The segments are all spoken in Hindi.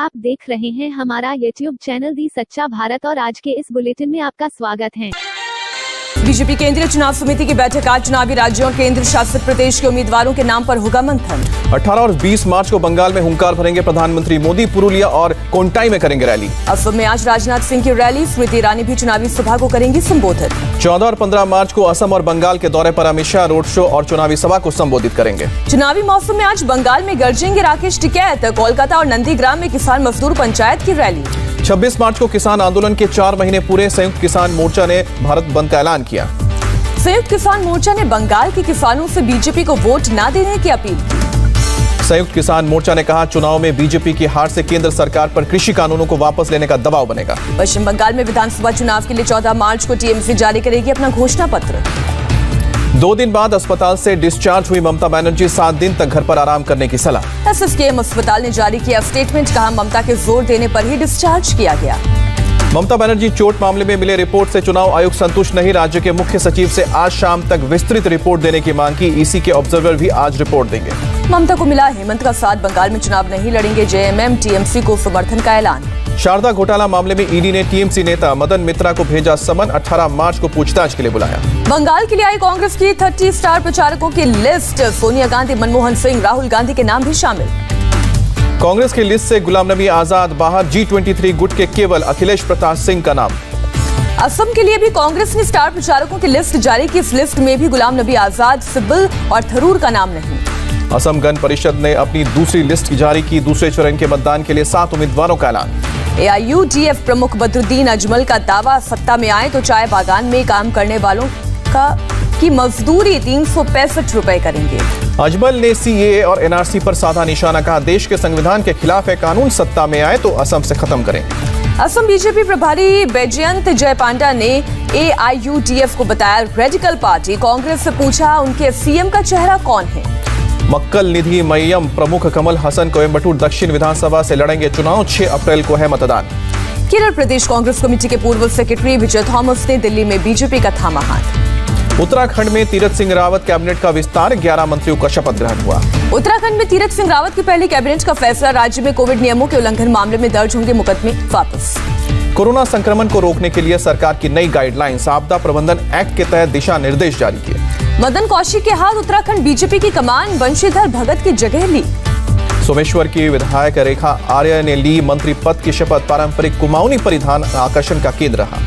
आप देख रहे हैं हमारा YouTube चैनल दी सच्चा भारत और आज के इस बुलेटिन में आपका स्वागत है। बीजेपी केंद्रीय चुनाव समिति की बैठक आज चुनावी राज्यों और केंद्र शासित प्रदेश के उम्मीदवारों के नाम पर होगा मंथन। 18 और 20 मार्च को बंगाल में हुंकार भरेंगे प्रधानमंत्री मोदी, पुरुलिया और कोंटाई में करेंगे रैली। असम में आज राजनाथ सिंह की रैली, स्मृति ईरानी भी चुनावी सभा को करेंगी संबोधित। 14 और 15 मार्च को असम और बंगाल के दौरे पर अमित शाह रोड शो और चुनावी सभा को संबोधित करेंगे। चुनावी मौसम में आज बंगाल में गरजेंगे राकेश टिकैत, कोलकाता और नंदीग्राम में किसान मजदूर पंचायत की रैली। 26 मार्च को किसान आंदोलन के 4 महीने पूरे, संयुक्त किसान मोर्चा ने भारत बंद का ऐलान किया। संयुक्त किसान मोर्चा ने बंगाल के किसानों से बीजेपी को वोट न देने की अपील की। संयुक्त किसान मोर्चा ने कहा, चुनाव में बीजेपी की हार से केंद्र सरकार पर कृषि कानूनों को वापस लेने का दबाव बनेगा। पश्चिम बंगाल में विधानसभा चुनाव के लिए 14 मार्च को टीएमसी जारी करेगी अपना घोषणा पत्र। 2 दिन बाद अस्पताल से डिस्चार्ज हुई ममता बनर्जी, 7 दिन तक घर पर आराम करने की सलाह। एसएसकेएम अस्पताल ने जारी किया स्टेटमेंट, कहा ममता के जोर देने पर ही डिस्चार्ज किया गया। ममता बनर्जी चोट मामले में मिले रिपोर्ट से चुनाव आयोग संतुष्ट नहीं, राज्य के मुख्य सचिव से आज शाम तक विस्तृत रिपोर्ट देने की मांग की। ईसी के ऑब्जर्वर भी आज रिपोर्ट देंगे। ममता को मिला हेमंत का साथ, बंगाल में चुनाव नहीं लड़ेंगे जेएमएम, टीएमसी को समर्थन का ऐलान। शारदा घोटाला मामले में ईडी ने टीएमसी नेता मदन मित्रा को भेजा समन, 18 मार्च को पूछताछ के लिए बुलाया। बंगाल के लिए आई कांग्रेस की 30 स्टार प्रचारकों की लिस्ट, सोनिया गांधी, मनमोहन सिंह, राहुल गांधी के नाम भी शामिल। कांग्रेस की लिस्ट से गुलाम नबी आजाद बाहर, G23 गुट के केवल अखिलेश प्रताप सिंह का नाम। असम के लिए भी कांग्रेस ने स्टार प्रचारकों की लिस्ट जारी की, इस लिस्ट में भी गुलाम नबी आजाद, सिब्बल और थरूर का नाम नहीं। असम गण परिषद ने अपनी दूसरी लिस्ट जारी की, दूसरे चरण के मतदान के लिए 7 उम्मीदवारों का ऐलान। AIUDF प्रमुख बदरुद्दीन अजमल का दावा, सत्ता में आए तो चाय बागान में काम करने वालों की मजदूरी 365 रुपए करेंगे। अजमल ने CAA और NRC पर साधा निशाना, कहा देश के संविधान के खिलाफ है कानून, सत्ता में आए तो असम से खत्म करें। असम बीजेपी प्रभारी बैजयंत जयपांडा ने AIUDF को बताया रेडिकल पार्टी, कांग्रेस से पूछा उनके सीएम का चेहरा कौन है। मक्कल निधि मय्यम प्रमुख कमल हसन कोयम्बटूर दक्षिण विधानसभा से लड़ेंगे चुनाव, 6 अप्रैल को है मतदान। केरल प्रदेश कांग्रेस कमेटी के पूर्व सेक्रेटरी विजय थॉमस ने दिल्ली में बीजेपी का थामा हाथ। उत्तराखंड में तीरथ सिंह रावत कैबिनेट का विस्तार, 11 मंत्रियों का शपथ ग्रहण हुआ। उत्तराखंड में तीरथ सिंह रावत की पहली कैबिनेट का फैसला, राज्य में कोविड नियमों के उल्लंघन मामले में दर्ज होंगे मुकदमे वापस। कोरोना संक्रमण को रोकने के लिए सरकार की नई गाइडलाइंस, आपदा प्रबंधन एक्ट के तहत दिशा निर्देश जारी किए। मदन कौशिक के हाथ उत्तराखंड बीजेपी की कमान, बंशीधर भगत की जगह ली। सोमेश्वर की विधायक रेखा आर्य ने ली मंत्री पद की शपथ, पारंपरिक कुमाऊनी परिधान आकर्षण का केंद्र रहा।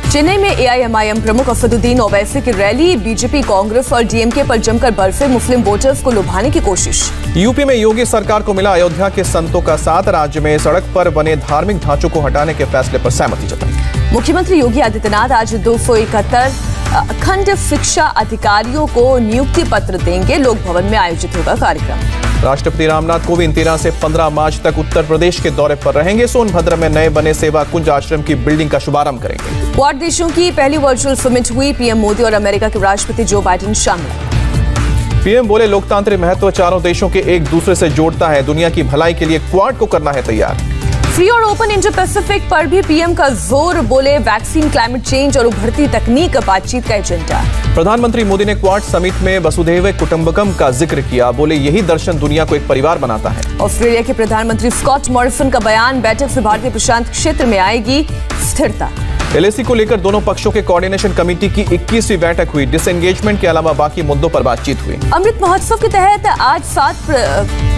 चेन्नई में AIMIM प्रमुख असदुद्दीन ओवैसी की रैली, बीजेपी, कांग्रेस और डीएमके पर जमकर बरसे मुस्लिम वोटर्स को लुभाने की कोशिश। यूपी में योगी सरकार को मिला अयोध्या के संतों का साथ, राज्य में सड़क पर बने धार्मिक ढांचों को हटाने के फैसले पर सहमति जताई। मुख्यमंत्री योगी आदित्यनाथ आज 271 अखंड शिक्षा अधिकारियों को नियुक्ति पत्र देंगे, लोक भवन में आयोजित होगा कार्यक्रम। राष्ट्रपति रामनाथ कोविंद 13 से 15 मार्च तक उत्तर प्रदेश के दौरे पर रहेंगे, सोनभद्र में नए बने सेवा कुंज आश्रम की बिल्डिंग का शुभारंभ करेंगे। क्वाड देशों की पहली वर्चुअल समिट हुई, पीएम मोदी और अमेरिका के राष्ट्रपति जो बाइडेन शामिल। पीएम बोले, लोकतांत्रिक महत्व चारों देशों के एक दूसरे से जोड़ता है, दुनिया की भलाई के लिए क्वाड को करना है तैयार। फ्री और ओपन इंडो पैसिफिक पर भी पीएम का जोर, बोले वैक्सीन, क्लाइमेट चेंज और उभरती तकनीक बातचीत का एजेंडा। प्रधानमंत्री मोदी ने क्वाड समिट में वसुधैव कुटुंबकम का जिक्र किया, बोले यही दर्शन दुनिया को एक परिवार बनाता है। ऑस्ट्रेलिया के प्रधानमंत्री स्कॉट मॉरिसन का बयान, बैठक से भारतीय प्रशांत क्षेत्र में आएगी स्थिरता। LAC को लेकर दोनों पक्षों के कोऑर्डिनेशन कमेटी की 21वीं बैठक हुई, डिसएंगेजमेंट के अलावा बाकी मुद्दों पर बातचीत हुई। अमृत महोत्सव के तहत आज 7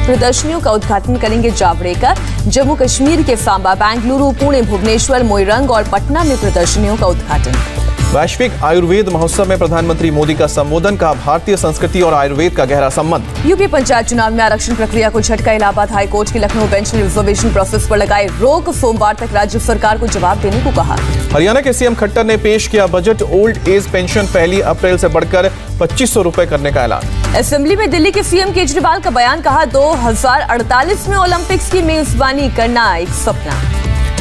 प्रदर्शनियों का उद्घाटन करेंगे जावड़ेकर, जम्मू कश्मीर के सांबा, बेंगलुरु, पुणे, भुवनेश्वर, मोइरंग और पटना में प्रदर्शनियों का उद्घाटन। वैश्विक आयुर्वेद महोत्सव में प्रधानमंत्री मोदी का संबोधन, का भारतीय संस्कृति और आयुर्वेद का गहरा संबंध। यूपी पंचायत चुनाव में आरक्षण प्रक्रिया को झटका, इलाहाबाद हाईकोर्ट की लखनऊ बेंच ने रिजर्वेशन प्रोसेस पर लगाए रोक, सोमवार तक राज्य सरकार को जवाब देने को कहा। हरियाणा के सीएम खट्टर ने पेश किया बजट, ओल्ड एज पेंशन 1 अप्रैल से बढ़कर 2500 रुपए करने का ऐलान। असेंबली में दिल्ली के सीएम केजरीवाल का बयान, कहा 2048 में ओलंपिक्स की मेजबानी करना एक सपना।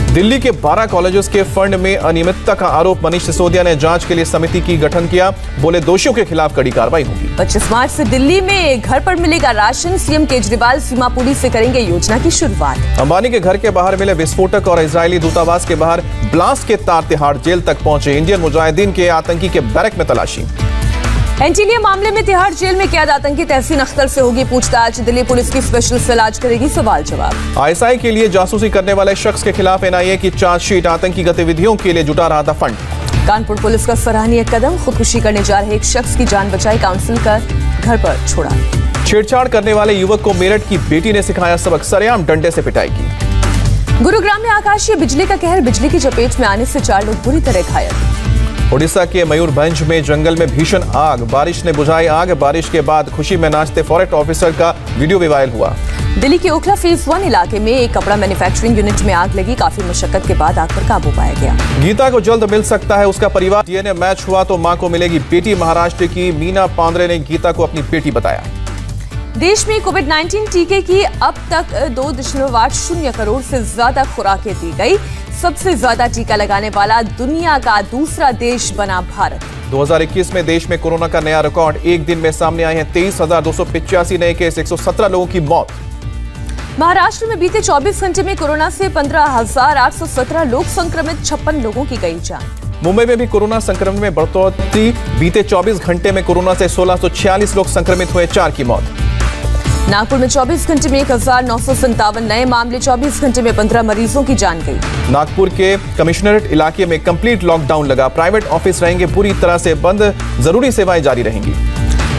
दिल्ली के 12 कॉलेजों के फंड में अनियमितता का आरोप, मनीष सिसोदिया ने जांच के लिए समिति की गठन किया, बोले दोषियों के खिलाफ कड़ी कार्रवाई होगी। 25 मार्च से दिल्ली में घर पर मिलेगा राशन, सीएम केजरीवाल सीमापुरी से करेंगे योजना की शुरुआत। अंबानी के घर के बाहर मिले विस्फोटक और इजरायली दूतावास के बाहर ब्लास्ट के तार तिहाड़ जेल तक पहुंचे, इंडियन मुजाहिदीन के आतंकी के बैरक में तलाशी। एंटीलिया मामले में तिहाड़ जेल में कैद आतंकी तहसीन अख्तर से होगी पूछताछ। दिल्ली पुलिस की स्पेशल सेल आज करेगी सवाल जवाब। आईएसआई के लिए जासूसी करने वाले शख्स के खिलाफ एनआईए की चार्जशीट। आतंकी गतिविधियों के लिए जुटा रहा था फंड। कानपुर पुलिस का सराहनीय कदम। खुदकुशी करने जा रहे एक शख्स की जान बचाई, काउंसिल कर घर पर छोड़ा। छेड़छाड़ करने वाले युवक को मेरठ की बेटी ने सिखाया सबक, सरेआम डंडे से पिटाई की। गुरुग्राम में आकाशीय बिजली का कहर, बिजली की चपेट में आने से 4 लोग बुरी तरह घायल। ओडिशा के मयूरभंज में जंगल में भीषण आग, बारिश ने बुझाई आग। बारिश के बाद खुशी में नाचते फॉरेस्ट ऑफिसर का वीडियो भी वायरल हुआ। दिल्ली के ओखला फेज 1 इलाके में एक कपड़ा मैन्युफैक्चरिंग यूनिट में आग लगी। काफी मशक्कत के बाद आग पर काबू पाया गया। गीता को जल्द मिल सकता है उसका परिवार। डीएनए मैच हुआ तो मां को मिलेगी बेटी। महाराष्ट्र की मीना पांद्रे ने गीता को अपनी बेटी बताया। देश में कोविड-19 टीके की अब तक 2.80 करोड़ से ज्यादा खुराकें दी गई। सबसे ज्यादा टीका लगाने वाला दुनिया का दूसरा देश बना भारत। 2021 में देश में कोरोना का नया रिकॉर्ड। एक दिन में सामने आए हैं 23,285 नए केस, 117 लोगों की मौत। महाराष्ट्र में बीते 24 घंटे में कोरोना से 15,817 लोग संक्रमित, 56 लोगों की गई जान। मुंबई में भी कोरोना संक्रमण में बढ़ोतरी। बीते 24 घंटे में कोरोना से 1646 लोग संक्रमित हुए, 4 की मौत। नागपुर में 24 घंटे में 1,957 नए मामले, 24 घंटे में 15 मरीजों की जान गई। नागपुर के कमिश्नरेट इलाके में कंप्लीट लॉकडाउन लगा। प्राइवेट ऑफिस रहेंगे पूरी तरह से बंद, जरूरी सेवाएं जारी रहेंगी।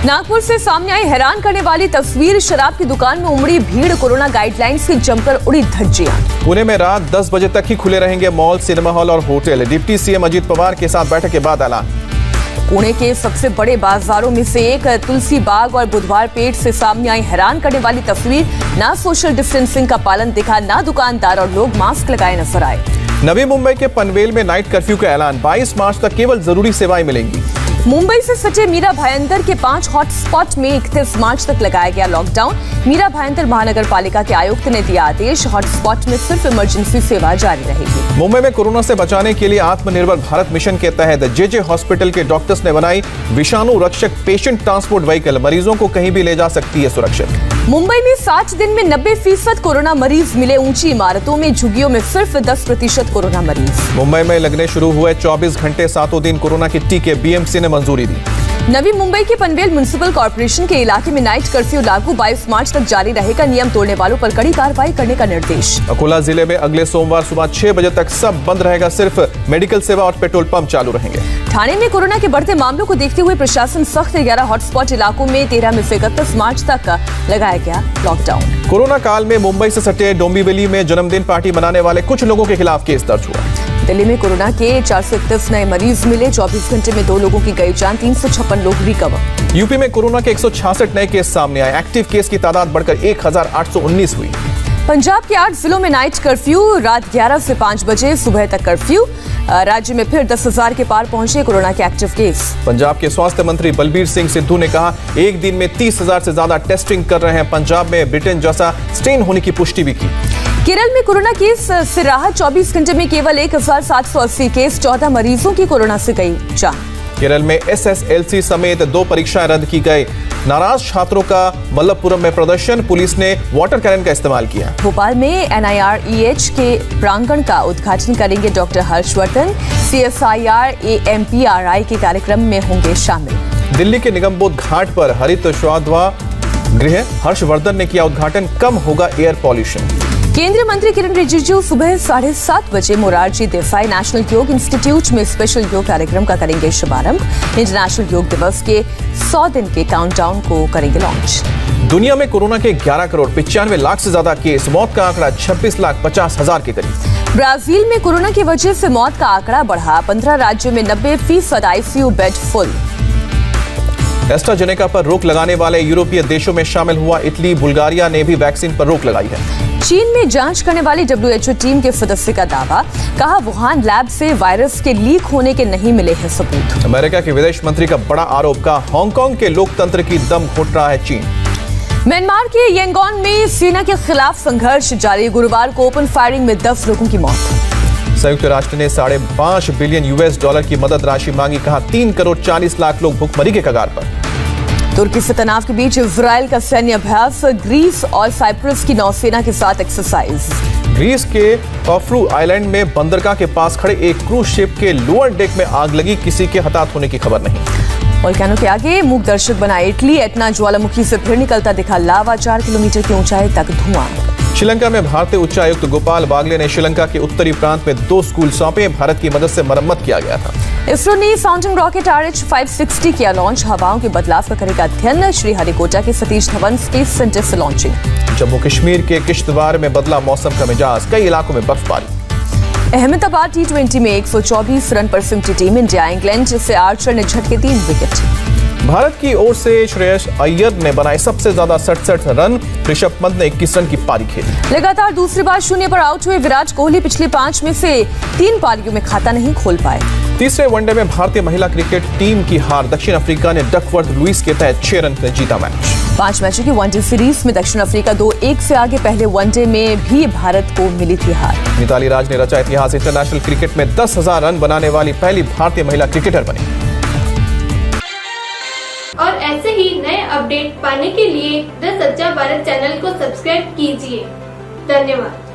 नागपुर से सामने आई हैरान करने वाली तस्वीर, शराब की दुकान में उमड़ी भीड़, कोरोना गाइडलाइंस की जमकर उड़ी धज्जियां। पुणे में रात 10 बजे तक ही खुले रहेंगे मॉल, सिनेमा हॉल और hotel. Deputy CM Ajit Pawar के साथ बैठक के बाद ऐलान। पुणे के सबसे बड़े बाजारों में से एक तुलसी बाग और बुधवार पेठ से सामने आई हैरान करने वाली तस्वीर। ना सोशल डिस्टेंसिंग का पालन दिखा, ना दुकानदार और लोग मास्क लगाए नजर आए। नवी मुंबई के पनवेल में नाइट कर्फ्यू का ऐलान। 22 मार्च तक केवल जरूरी सेवाएं मिलेंगी। मुंबई से सटे मीरा भायंदर के 5 हॉटस्पॉट में 31 मार्च तक लगाया गया लॉकडाउन। मीरा भायंदर महानगर पालिका के आयुक्त ने दिया आदेश, हॉटस्पॉट में सिर्फ इमरजेंसी सेवा जारी रहेगी। मुंबई में कोरोना से बचाने के लिए आत्मनिर्भर भारत मिशन के तहत जेजे हॉस्पिटल के डॉक्टर्स ने बनाई विषाणु रक्षक पेशेंट ट्रांसपोर्ट व्हीकल। मरीजों को कहीं भी ले जा सकती है सुरक्षित। मुंबई में 60 दिन में 90% कोरोना मरीज मिले। ऊंची इमारतों में, झुग्गियों में सिर्फ 10% कोरोना मरीज। मुंबई में लगने शुरू हुए 24 घंटे 7 दिन कोरोना के टीके, बीएमसी ने मंजूरी दी। नवी मुंबई के पनवेल म्युनिसिपल कॉर्पोरेशन के इलाके में नाइट कर्फ्यू लागू, 22 मार्च तक जारी रहेगा। नियम तोड़ने वालों पर कड़ी कार्रवाई करने का निर्देश। अकोला जिले में अगले सोमवार सुबह 6 बजे तक सब बंद रहेगा, सिर्फ मेडिकल सेवा और पेट्रोल पंप चालू रहेंगे। ठाणे में कोरोना के बढ़ते मामलों को देखते हुए प्रशासन सख्त। 11 हॉटस्पॉट इलाकों में 13 में से 31 मार्च तक लगाया गया लॉकडाउन। कोरोना काल में मुंबई से सटे डोंबिवली में जन्मदिन पार्टी मनाने वाले कुछ लोगों के खिलाफ केस दर्ज हुआ। दिल्ली में कोरोना के 431 नए मरीज मिले, 24 घंटे में 2 लोगों की गई जान, 356 लोग रिकवर। यूपी में कोरोना के 166 नए केस सामने आए, एक्टिव केस की तादाद बढ़कर 1819 हुई। पंजाब के 8 जिलों में नाइट कर्फ्यू, रात 11 से 5 बजे सुबह तक कर्फ्यू। राज्य में फिर 10,000 के पार पहुंचे कोरोना के एक्टिव केस। पंजाब के स्वास्थ्य मंत्री बलबीर सिंह सिद्धू ने कहा, एक दिन में 30,000 से ज्यादा टेस्टिंग कर रहे हैं। पंजाब में ब्रिटेन जैसा स्ट्रेन होने की पुष्टि भी की। केरल में कोरोना केस से राहत, 24 घंटे में केवल 1,780 केस, 14 मरीजों की कोरोना से गई जान। केरल में एसएसएलसी समेत 2 परीक्षाएं रद्द की गई। नाराज छात्रों का मल्लपुरम में प्रदर्शन, पुलिस ने वाटर कैनन का इस्तेमाल किया। भोपाल में NIREH के प्रांगण का उद्घाटन करेंगे डॉक्टर हर्षवर्धन। CSIR AMPRI के कार्यक्रम में होंगे शामिल। दिल्ली के निगमबोध घाट पर हरित श्वाद्वा गृह हर्षवर्धन ने किया उद्घाटन, कम होगा एयर पॉल्यूशन। केंद्रीय मंत्री किरण रिजिजू सुबह 7:30 बजे मोरारजी देसाई नेशनल योग इंस्टीट्यूट में स्पेशल योग कार्यक्रम का करेंगे शुभारंभ। इंटरनेशनल योग दिवस के 100 दिन के काउंटडाउन को करेंगे लॉन्च। दुनिया में कोरोना के 11 करोड़ 95 लाख से ज्यादा केस, मौत का आंकड़ा 26,50,000 के करीब। ब्राजील में कोरोना की वजह से मौत का आंकड़ा बढ़ा, 15 राज्यों में 90% ICU बेड फुल। एस्ट्राजेनेका पर रोक लगाने वाले यूरोपीय देशों में शामिल हुआ इटली। बुल्गारिया ने भी वैक्सीन पर रोक लगाई है। चीन में जांच करने वाली WHO टीम के सदस्य का दावा, कहा वुहान लैब से वायरस के लीक होने के नहीं मिले हैं सबूत। अमेरिका के विदेश मंत्री का बड़ा आरोप, का हांगकांग के लोकतंत्र की दम घुट रहा है चीन। म्यांमार के यांगोन में सेना के खिलाफ संघर्ष जारी, गुरुवार को ओपन फायरिंग में 10 लोगों की मौत। संयुक्त राष्ट्र ने $5.5 बिलियन की मदद राशि मांगी, कहा 3 करोड़ 40 लाख लोग भुखमरी के कगार पर। तुर्की से तनाव के बीच इजराइल का सैन्य अभ्यास, ग्रीस और साइप्रस की नौसेना के साथ एक्सरसाइज। ग्रीस के कॉफ्रू आइलैंड में बंदरगाह के पास खड़े एक क्रूज शिप के लोअर डेक में आग लगी, किसी के हताहत होने की खबर नहीं। वोल्केनो के आगे मूक दर्शक बना इटली। एटना ज्वालामुखी से फिर निकलता दिखा लावा। 4 किलोमीटर की ऊंचाई तक धुआं। श्रीलंका में भारतीय उच्चायुक्त गोपाल बागले ने श्रीलंका के उत्तरी प्रांत में 2 स्कूल सौंपे। भारत की मदद से मरम्मत किया गया था। इसरो ने फाउंटेन रॉकेट RH-560 किया लॉन्च। हवाओं के बदलाव का करेगा अध्ययन। श्रीहरिकोटा के सतीश धवन स्पेस सेंटर से लॉन्चिंग। जम्मू कश्मीर के किश्तवाड़ में बदला मौसम का मिजाज। कई इलाकों में बर्फबारी। अहमदाबाद T20 में 124 रन पर सिमटी टीम इंडिया। इंग्लैंड से आर्चर ने झटके 3 विकेट। भारत की ओर से श्रेयस अय्यर ने बनाए सबसे ज्यादा 67 रन। ऋषभ पंत ने 21 रन की पारी खेली। लगातार दूसरी बार 0 पर आउट हुए विराट कोहली। पिछले 5 में से 3 पारियों में खाता नहीं खोल पाए। तीसरे वनडे में भारतीय महिला क्रिकेट टीम की हार। दक्षिण अफ्रीका ने डकवर्थ लुइस के तहत 6 रन से जीता मैच। 5 मैचों की वनडे सीरीज में दक्षिण अफ्रीका 2-1 से आगे। पहले वनडे में भी भारत को मिली थी हार। मिताली राज ने रचा इतिहास। इंटरनेशनल क्रिकेट में 10,000 रन बनाने वाली पहली भारतीय महिला क्रिकेटर बनी। और ऐसे ही नए अपडेट पाने के लिए द सच्चा भारत चैनल को सब्सक्राइब कीजिए। धन्यवाद।